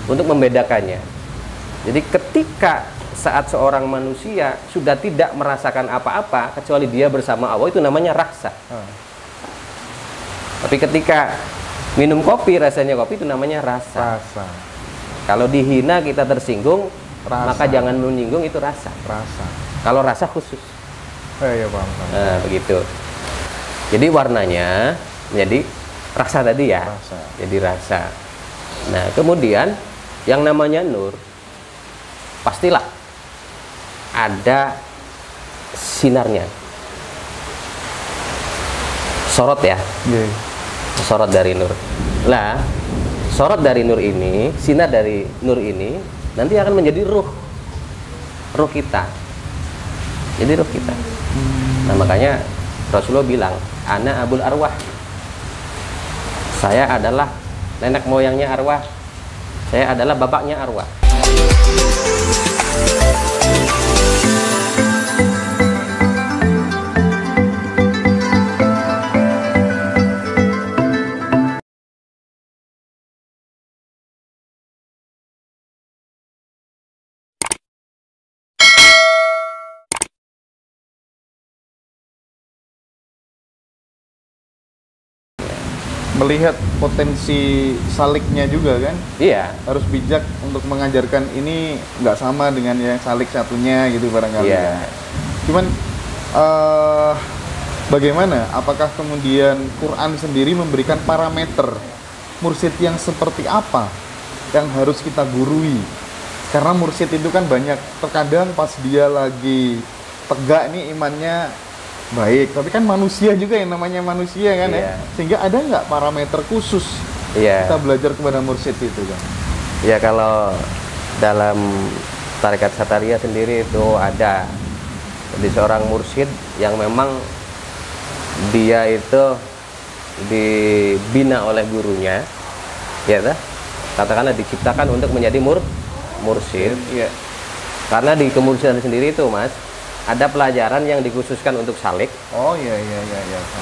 untuk membedakannya. Jadi ketika saat seorang manusia sudah tidak merasakan apa-apa kecuali dia bersama Allah, itu namanya rasa. Tapi ketika minum kopi, rasanya kopi, itu namanya rasa. Kalau dihina kita tersinggung, maka jangan menyinggung, itu rasa. Kalau rasa khusus. Ya, paham. Nah, begitu. Jadi warnanya menjadi rasa tadi ya. Jadi rasa. Nah, kemudian yang namanya nur, pastilah ada sinarnya. Sorot ya. Sorot dari nur. Lah, sorot dari nur ini, sinar dari nur ini nanti akan menjadi ruh kita. Jadi ruh kita. Nah, makanya Rasulullah bilang, ana abul arwah. Saya adalah nenek moyangnya arwah. Saya adalah bapaknya arwah. Melihat potensi saliknya juga kan. Iya. Harus bijak untuk mengajarkan ini nggak sama dengan yang salik satunya gitu barangkali. Iya. Cuman bagaimana? Apakah kemudian Quran sendiri memberikan parameter mursyid yang seperti apa yang harus kita gurui? Karena mursyid itu kan banyak, terkadang pas dia lagi tegak nih imannya baik, tapi kan manusia juga yang namanya manusia kan ya. Sehingga ada nggak parameter khusus kita belajar kepada mursyid itu kan? Ya, kalau dalam tarekat Satariyah sendiri itu ada. Jadi seorang mursyid yang memang dia itu dibina oleh gurunya, ya katakanlah diciptakan untuk menjadi mursyid. Karena di kemursyidaan sendiri itu, Mas, ada pelajaran yang dikhususkan untuk salik.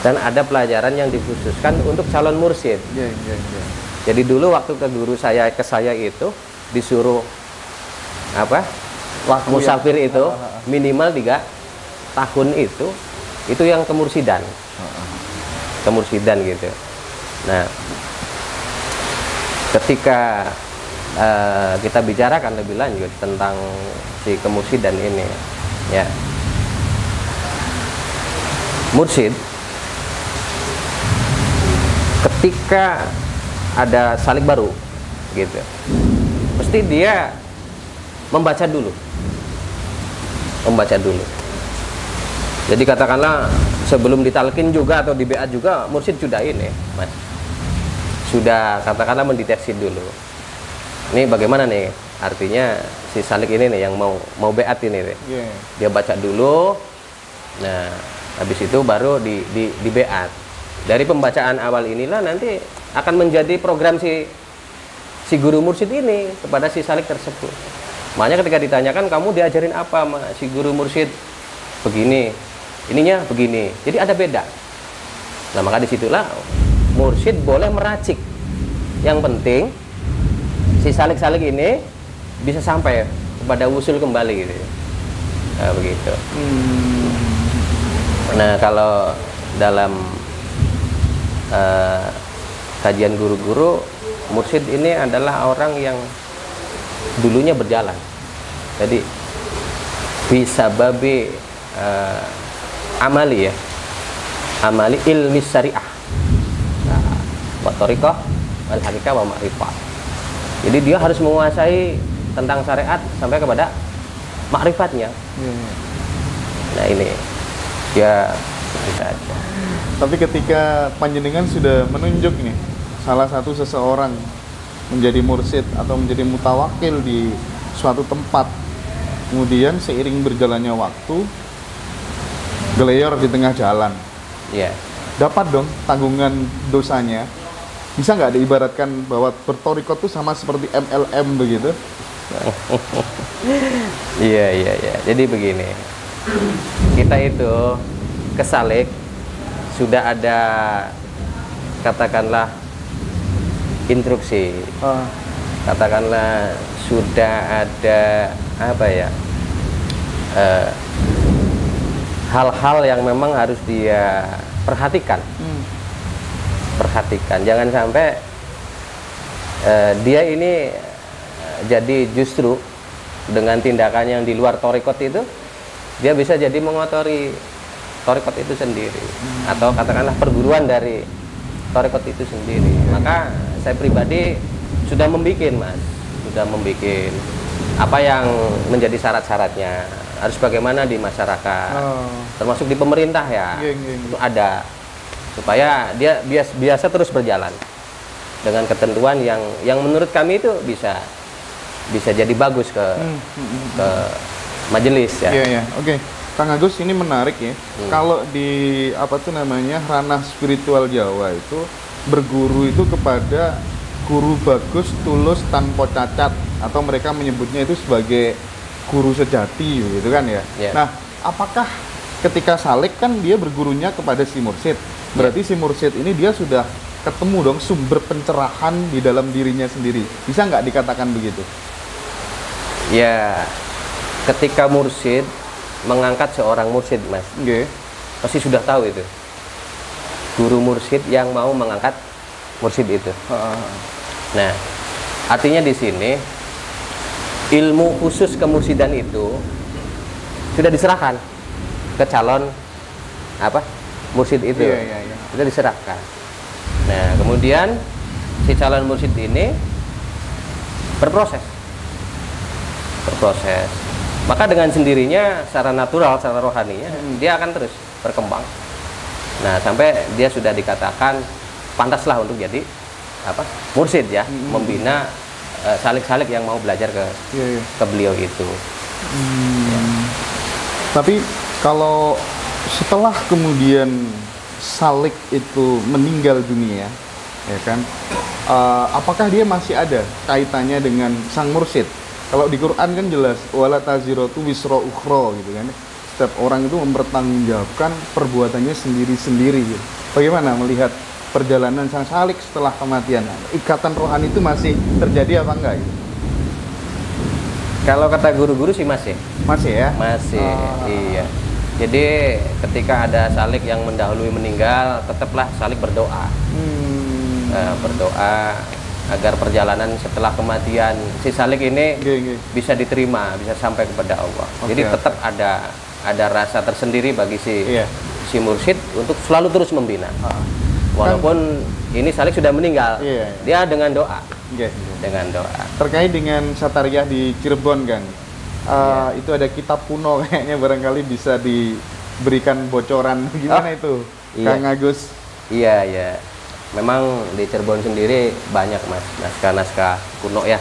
Dan ada pelajaran yang dikhususkan untuk calon mursyid. Jadi dulu waktu ke guru saya, ke saya itu disuruh apa? Musafir itu minimal 3 tahun itu yang kemursidan. Kemursidan gitu. Nah, ketika kita bicarakan lebih lanjut tentang si kemursidan ini, ya. Mursyid ketika ada salik baru gitu, pasti dia membaca dulu. Jadi katakanlah sebelum ditalkin juga atau di BA juga, mursyid sudah ini, Mas, sudah katakanlah mendeteksi dulu. Ini bagaimana nih? Artinya si salik ini nih yang mau beat ini nih. Dia baca dulu. Nah, habis itu baru di beat. Dari pembacaan awal inilah nanti akan menjadi program si guru mursyid ini kepada si salik tersebut. Makanya ketika ditanyakan, kamu diajarin apa sama si guru mursyid? Begini, ininya begini. Jadi ada beda. Nah, maka disitulah mursyid boleh meracik. Yang penting si salik-salik ini bisa sampai kepada usul kembali gitu. Nah, begitu. Nah, kalau dalam kajian guru-guru, mursyid ini adalah orang yang dulunya berjalan. Jadi bisa babi amali ilmi syariah, wa thariqah wal haqiqah wa ma'rifah. Jadi dia harus menguasai tentang syariat sampai kepada makrifatnya. Nah, ini ya bisa aja. Tapi ketika panjenengan sudah menunjuk nih salah satu seseorang menjadi mursyid atau menjadi mutawakil di suatu tempat, kemudian seiring berjalannya waktu geleyor di tengah jalan, dapat dong tanggungan dosanya. Bisa nggak diibaratkan bahwa bertorikot itu sama seperti MLM begitu? Iya. Jadi begini, kita itu kesalik sudah ada katakanlah instruksi katakanlah sudah ada apa ya, hal-hal yang memang harus dia perhatikan. Perhatikan, jangan sampai dia ini jadi justru dengan tindakan yang di luar torikot itu, dia bisa jadi mengotori torikot itu sendiri, atau katakanlah perguruan dari torikot itu sendiri. Maka saya pribadi sudah membuat, Mas, sudah membuat apa yang menjadi syarat-syaratnya, harus bagaimana di masyarakat, termasuk di pemerintah ya, itu ada, supaya dia biasa terus berjalan dengan ketentuan yang menurut kami itu bisa jadi bagus ke majelis ya. Iya. Oke. Kang Agus, ini menarik ya. Kalau di apa tuh namanya ranah spiritual Jawa itu, berguru itu kepada guru bagus, tulus, tanpa cacat, atau mereka menyebutnya itu sebagai guru sejati gitu kan ya. Nah, apakah ketika salik kan dia bergurunya kepada si mursyid, berarti si mursyid ini dia sudah ketemu dong sumber pencerahan di dalam dirinya sendiri, bisa nggak dikatakan begitu? Ya, ketika mursyid mengangkat seorang mursyid, Mas, pasti sudah tahu itu guru mursyid yang mau mengangkat mursyid itu. Nah, artinya di sini ilmu khusus kemursidan itu sudah diserahkan ke calon apa mursyid itu. Sudah diserahkan. Nah, kemudian si calon mursyid ini berproses. Maka dengan sendirinya secara natural, secara rohaninya dia akan terus berkembang. Nah, sampai dia sudah dikatakan pantaslah untuk jadi apa mursyid ya, membina salik-salik yang mau belajar ke beliau itu. Tapi kalau setelah kemudian salik itu meninggal dunia, ya kan, apakah dia masih ada kaitannya dengan sang mursyid? Kalau di Quran kan jelas wala taziratu wisra ukhra gitu kan. Setiap orang itu mempertanggungjawabkan perbuatannya sendiri-sendiri gitu. Bagaimana melihat perjalanan sang salik setelah kematian? Ikatan rohani itu masih terjadi apa enggak gitu? Kalau kata guru-guru sih masih. Masih ya? Masih. Iya. Jadi ketika ada salik yang mendahului meninggal, tetaplah salik berdoa. Berdoa agar perjalanan setelah kematian si salik ini bisa diterima, bisa sampai kepada Allah. Jadi tetap ada rasa tersendiri bagi si mursyid untuk selalu terus membina. Walaupun ini salik sudah meninggal, dia dengan doa. Dengan doa. Terkait dengan Satariyah di Cirebon, Kang. Itu ada kitab kuno kayaknya, barangkali bisa diberikan bocoran gimana itu, Kang Agus? Iya. Memang di Cirebon sendiri banyak, Mas, naskah-naskah kuno ya,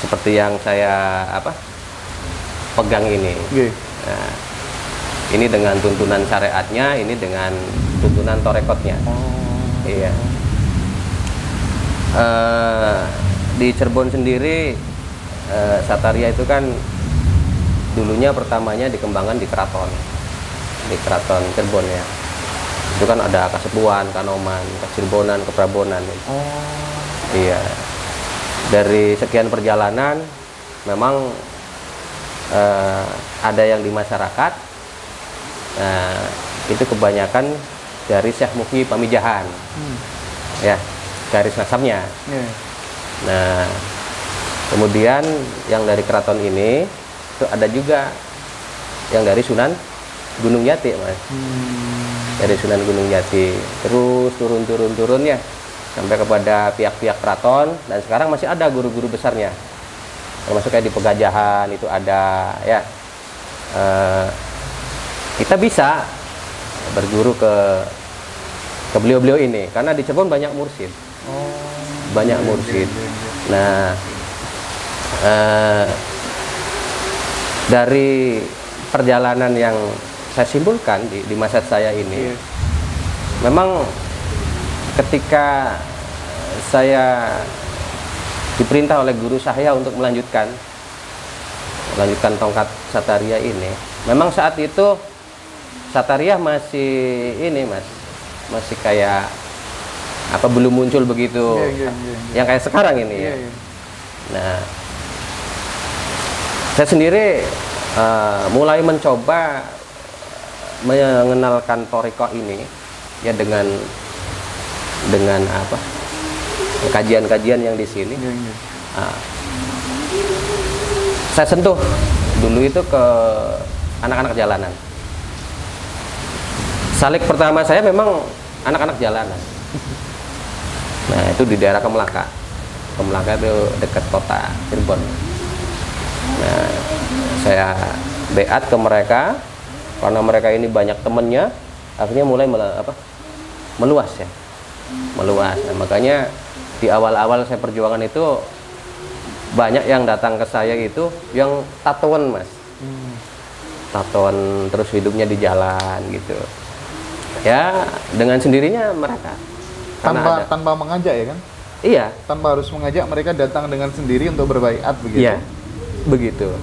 seperti yang saya pegang ini. Nah, ini dengan tuntunan syariatnya, ini dengan tuntunan torekotnya. Iya. Di Cirebon sendiri Satariyah itu kan dulunya pertamanya dikembangkan di keraton Cirebon ya. Itu kan ada Kasepuan, Kanoman, Kecirbonan, Keprabonan. Iya. Dari sekian perjalanan memang ada yang di masyarakat. Nah, itu kebanyakan dari Syekh Muki Pamijahan. Ya, garis nasabnya. Nah, kemudian yang dari keraton ini itu ada juga yang dari Sunan Gunung Jati, Mas. Dari Sunan Gunung Jati terus turun ya sampai kepada pihak-pihak keraton, dan sekarang masih ada guru-guru besarnya, termasuk kayak di Pegajahan itu ada ya. Kita bisa berguru ke beliau-beliau ini karena di Cirebon banyak mursyid. Banyak mursyid. Nah, dari perjalanan yang saya simpulkan di masa saya ini, memang ketika saya diperintah oleh guru saya untuk melanjutkan tongkat Satariyah ini, memang saat itu Satariyah masih ini, Mas, masih kayak belum muncul begitu yang kayak sekarang ini ya. Nah, saya sendiri mulai mencoba mengenalkan thariqah ini ya dengan apa, kajian-kajian yang di sini. Nah, saya sentuh dulu itu ke anak-anak jalanan. Salik pertama saya memang anak-anak jalanan. Nah, itu di daerah Kemelaka. Kemelaka itu dekat kota Cirebon. Nah, saya beat ke mereka karena mereka ini banyak temennya, akhirnya mulai meluas ya, meluas. Nah, makanya di awal-awal saya perjuangan itu banyak yang datang ke saya itu yang tatoan, Mas. Tatoan terus hidupnya di jalan gitu. Ya, dengan sendirinya mereka. Tanpa mengajak ya kan? Iya. Tanpa harus mengajak, mereka datang dengan sendiri untuk berbaiat begitu. Iya, begitu.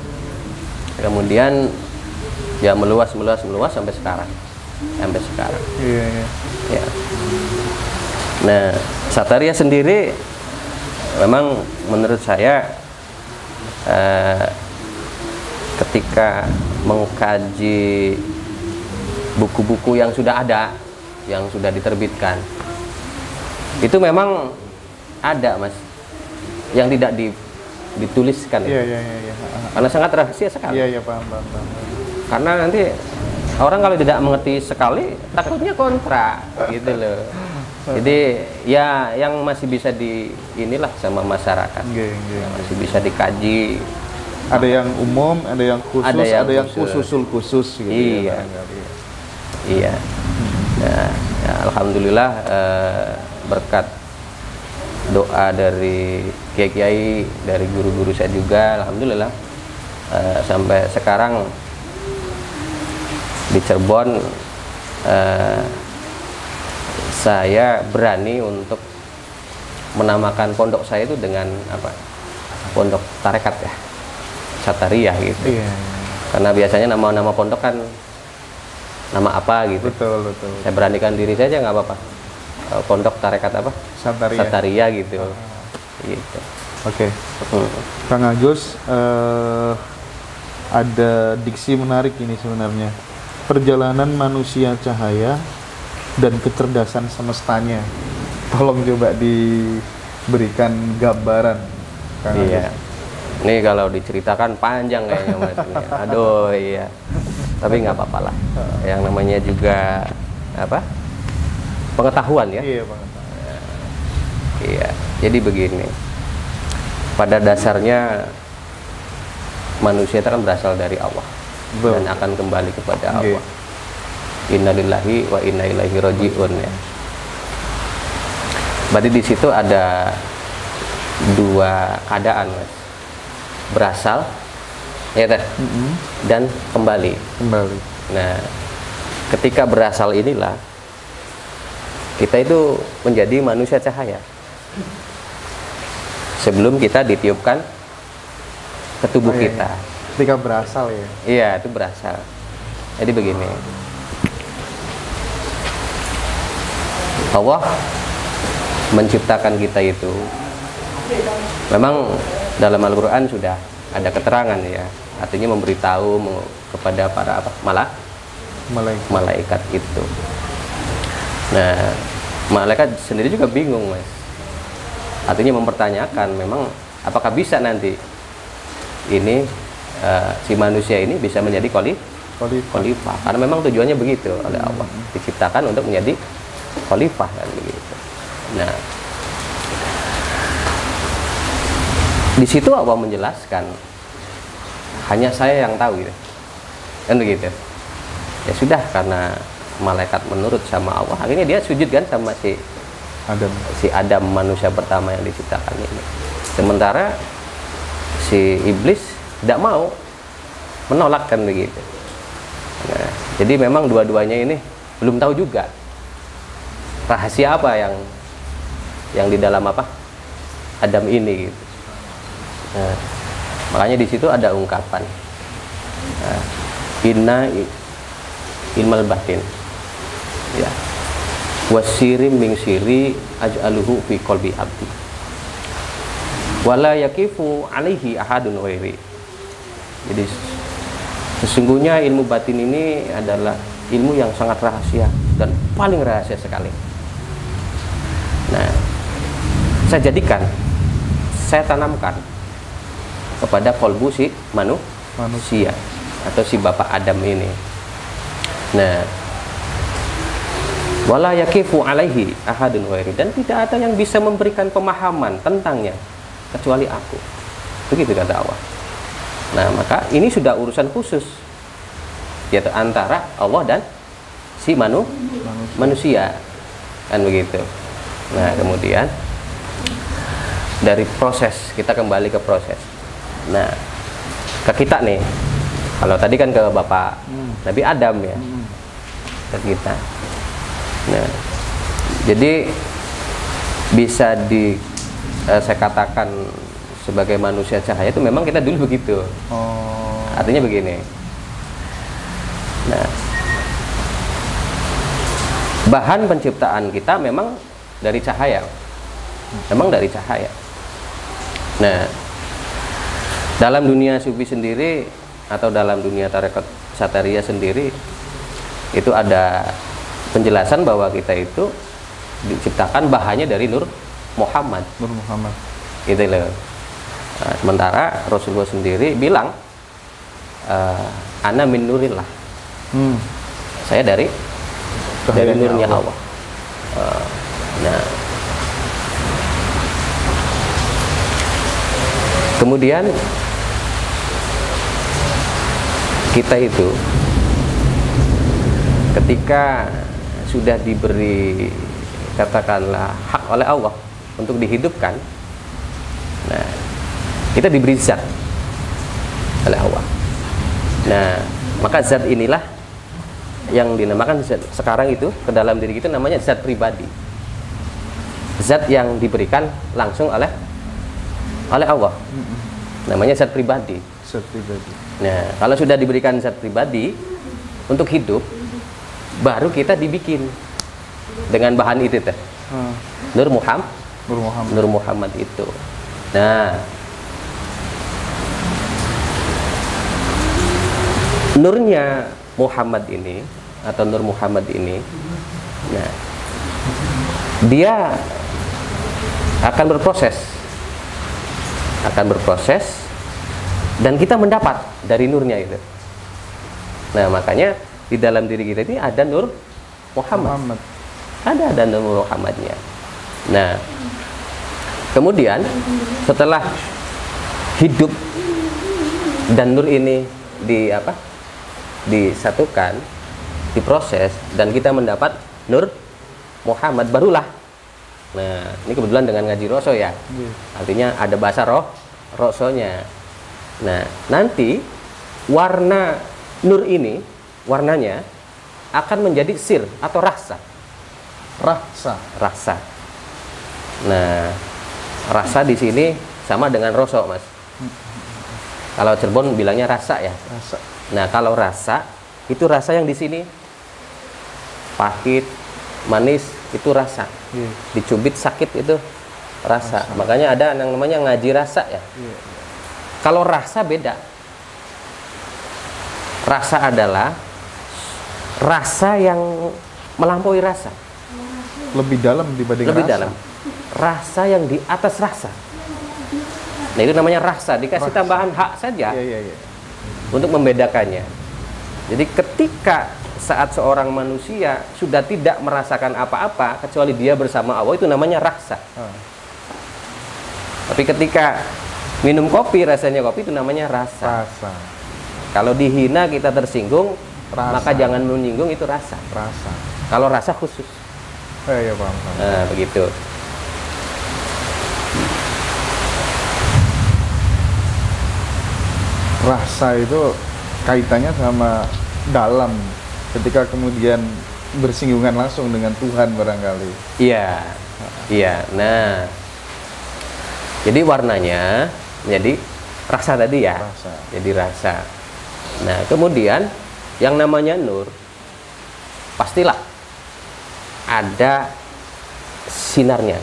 Kemudian ya meluas sampai sekarang. Iya. Ya. Nah, Sataria sendiri memang menurut saya ketika mengkaji buku-buku yang sudah ada, yang sudah diterbitkan, itu memang ada, Mas, yang tidak dituliskan. Iya. Karena sangat rahasia sekali. Iya, paham. Karena nanti orang kalau tidak mengerti sekali takutnya kontra gitu loh. Jadi ya yang masih bisa inilah sama masyarakat. Yang masih bisa dikaji. Ada yang umum, ada yang khusus, ada yang khusus gitu. Iya. Iya. Nah, ya, alhamdulillah berkat doa dari kiai-kiai, dari guru-guru saya juga, alhamdulillah sampai sekarang di Cirebon saya berani untuk menamakan pondok saya itu dengan apa? Pondok tarekat ya, Sataria gitu. Iya. Karena biasanya nama-nama pondok kan nama apa gitu. Betul. Saya beranikan diri saja nggak apa-apa. Pondok tarekat apa? Sataria gitu. Gitu. Oke. Kang Agus, ada diksi menarik ini sebenarnya. Perjalanan manusia cahaya dan kecerdasan semestanya. Tolong coba diberikan gambaran, Kang Agus. Iya. Ini kalau diceritakan panjang kayaknya, Mas. Aduh, iya. Tapi nggak apa-apa lah. Yang namanya juga apa? Pengetahuan ya. Iya, pengetahuan. Iya. Jadi begini. Pada dasarnya manusia itu kan berasal dari Allah. Betul. Dan akan kembali kepada Allah. Innalillahi wa inna ilaihi raji'un ya. Berarti di situ ada dua keadaan, Mas. Berasal ya teh, dan kembali. Nah, ketika berasal inilah kita itu menjadi manusia cahaya sebelum kita ditiupkan ke tubuh kita. Ketika berasal ya. Iya, itu berasal. Jadi begini, Allah menciptakan kita itu memang dalam Al-Quran sudah ada keterangan ya, artinya memberitahu kepada para malaikat itu. Nah, malaikat sendiri juga bingung, Mas, artinya mempertanyakan memang apakah bisa nanti ini si manusia ini bisa menjadi khalifah, karena memang tujuannya begitu oleh Allah, diciptakan untuk menjadi khalifah kan begitu. Nah, di situ Allah menjelaskan hanya saya yang tahu gitu. Kan begitu. Ya sudah, karena malaikat menurut sama Allah, akhirnya dia sujud kan sama si Adam, manusia pertama yang diciptakan ini. Sementara si iblis tidak mau, menolak kan begitu. Nah, jadi memang dua-duanya ini belum tahu juga rahasia apa yang di dalam apa Adam ini gitu. Nah, makanya di situ ada ungkapan inna ilmal batin ya wasirim min siri aj'aluhu fi qalbi abdi. wala yakifu alaihi ahadun ghairi. Jadi sesungguhnya ilmu batin ini adalah ilmu yang sangat rahasia dan paling rahasia sekali. Nah, saya jadikan, saya tanamkan kepada kolbu si manusia atau si Bapak Adam ini. Nah, wala yakifu alaihi ahadun ghairi, dan tidak ada yang bisa memberikan pemahaman tentangnya kecuali aku. Begitu kata Allah. Nah, maka ini sudah urusan khusus, yaitu antara Allah dan si manusia. Kan begitu. Nah, kemudian dari proses, kita kembali ke proses. Nah, ke kita nih, kalau tadi kan ke Bapak Nabi Adam ya, ke kita. Nah, jadi bisa saya katakan sebagai manusia cahaya itu memang kita dulu begitu. Artinya begini. Nah, bahan penciptaan kita memang dari cahaya. Memang dari cahaya. Nah, dalam dunia sufi sendiri atau dalam dunia tarekat Sataria sendiri itu ada penjelasan bahwa kita itu diciptakan bahannya dari Nur Muhammad. Nur Muhammad. Gitu loh. Nah, sementara Rasulullah sendiri bilang, ana min nurillah. Saya dari nurnya Allah. Nah, kemudian kita itu ketika sudah diberi katakanlah hak oleh Allah untuk dihidupkan, nah kita diberi zat oleh Allah. Nah, maka zat inilah yang dinamakan zat, sekarang itu ke dalam diri kita namanya zat pribadi. Zat yang diberikan langsung oleh Allah. Namanya zat pribadi. Zat pribadi. Nah, kalau sudah diberikan zat pribadi untuk hidup, baru kita dibikin dengan bahan itu teh. Nur Muhammad itu. Nah, nurnya Muhammad ini atau Nur Muhammad ini, nah, dia akan berproses dan kita mendapat dari nurnya itu. Nah, makanya di dalam diri kita ini ada Nur Muhammad. Ada Nur Muhammadnya. Nah, kemudian setelah hidup dan nur ini disatukan, diproses, dan kita mendapat Nur Muhammad, barulah. Nah, ini kebetulan dengan ngaji roso ya. Artinya ada bahasa rosonya. Nah, nanti warna nur ini, warnanya akan menjadi sir atau rasa. Nah, rasa di sini sama dengan roso, Mas. Kalau Cirebon bilangnya rasa ya. Nah, kalau rasa itu rasa yang di sini pahit, manis, itu rasa. Dicubit sakit itu rasa. Makanya ada yang namanya ngaji rasa ya. Kalau rasa beda. Rasa adalah rasa yang melampaui rasa. Lebih dalam dibanding lebih rasa. dalam. Rasa yang di atas rasa. Nah, itu namanya rasa. Dikasih tambahan hak saja untuk membedakannya. Jadi ketika saat seorang manusia sudah tidak merasakan apa-apa kecuali dia bersama Allah, itu namanya rasa. Tapi ketika minum kopi, rasanya kopi, itu namanya rasa. Kalau dihina kita tersinggung, maka jangan menyinggung, itu rasa. Kalau rasa khusus. Paham. Nah, begitu. Rasa itu kaitannya sama dalam, ketika kemudian bersinggungan langsung dengan Tuhan barangkali. Iya. Nah, jadi warnanya menjadi rasa tadi ya. Jadi rasa. Nah, kemudian yang namanya nur, pastilah ada sinarnya.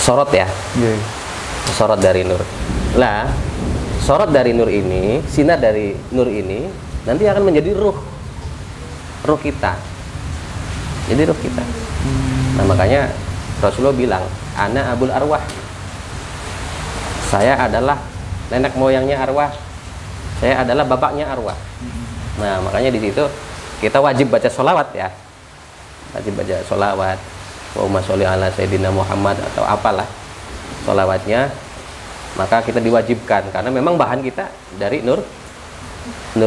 sorot ya, Nggih. sorot dari nur. Lah, sorot dari nur ini, sinar dari nur ini nanti akan menjadi ruh kita. Jadi ruh kita. Nah, makanya Rasulullah bilang, ana abul arwah. Saya adalah nenek moyangnya arwah. Saya adalah bapaknya arwah. Nah, makanya di situ kita wajib baca sholawat ya. Wajib baca sholawat. Allahumma sholli ala sayyidina Muhammad atau apalah sholawatnya. Maka kita diwajibkan karena memang bahan kita dari Nur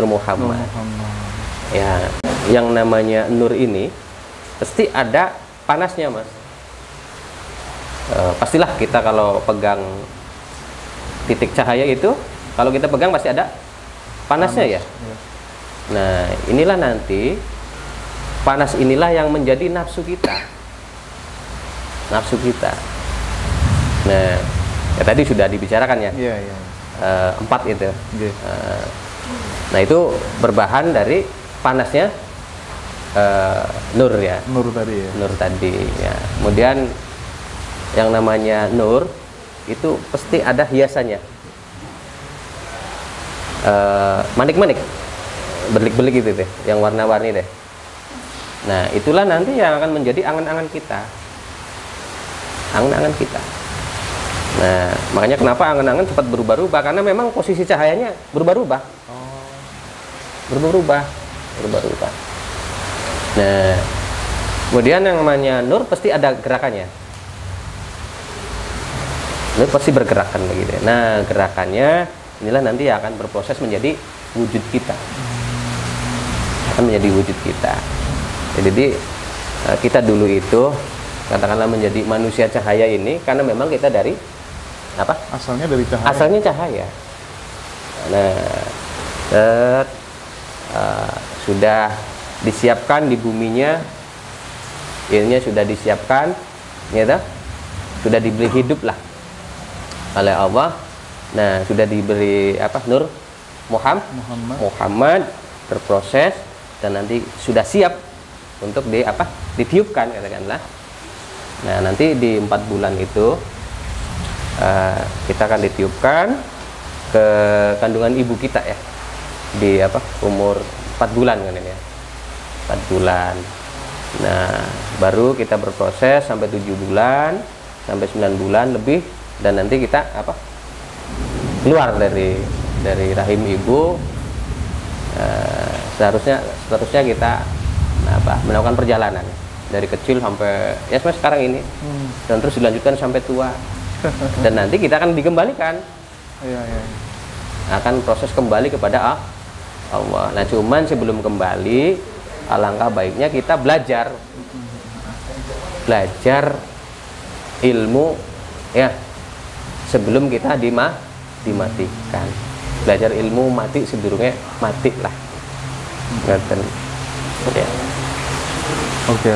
Muhammad. Ya, yang namanya nur ini pasti ada panasnya, Mas. Pastilah kita kalau pegang titik cahaya itu, kalau kita pegang pasti ada panasnya ya. Nah, inilah nanti panas inilah yang menjadi nafsu kita. Nafsu kita. Nah, ya tadi sudah dibicarakan ya. Iya, iya. 4 itu. Nggih. Nah, itu berbahan dari panasnya nur ya. Nur tadi ya. Nur tadi ya. Kemudian yang namanya nur itu pasti ada hiasannya. Manik-manik, berlik-berlik gitu deh, yang warna-warni deh. Nah, itulah nanti yang akan menjadi angan-angan kita. Angan-angan kita. Nah, makanya kenapa angan-angan cepat berubah-ubah, karena memang posisi cahayanya berubah-ubah. Berubah-ubah. Nah, kemudian yang namanya nur pasti ada gerakannya. Nur pasti bergerakan begitu. Nah, gerakannya inilah nanti akan berproses menjadi wujud kita. Akan menjadi wujud kita. Jadi kita dulu itu katakanlah menjadi manusia cahaya ini karena memang kita dari apa? Asalnya dari cahaya. Asalnya cahaya. Nah, sudah disiapkan di buminya, ilmunya sudah disiapkan, ya, sudah diberi hidup lah oleh Allah. Nah, sudah diberi apa? Nur Muhammad berproses dan nanti sudah siap untuk ditiupkan katakanlah. Nah, nanti di 4 bulan itu kita akan ditiupkan ke kandungan ibu kita ya, di umur 4 bulan kan ini ya, 4 bulan. Nah, baru kita berproses sampai 7 bulan sampai 9 bulan lebih, dan nanti kita keluar dari rahim ibu. Seterusnya kita melakukan perjalanan dari kecil sampai ya sekarang ini, dan terus dilanjutkan sampai tua. Dan nanti kita akan dikembalikan. Iya. Akan proses kembali kepada Allah. Nah, cuman sebelum kembali, alangkah baiknya kita belajar ilmu ya sebelum kita dimatikan. Belajar ilmu mati sedurunge mati lah. Ngoten. Ya. Oke.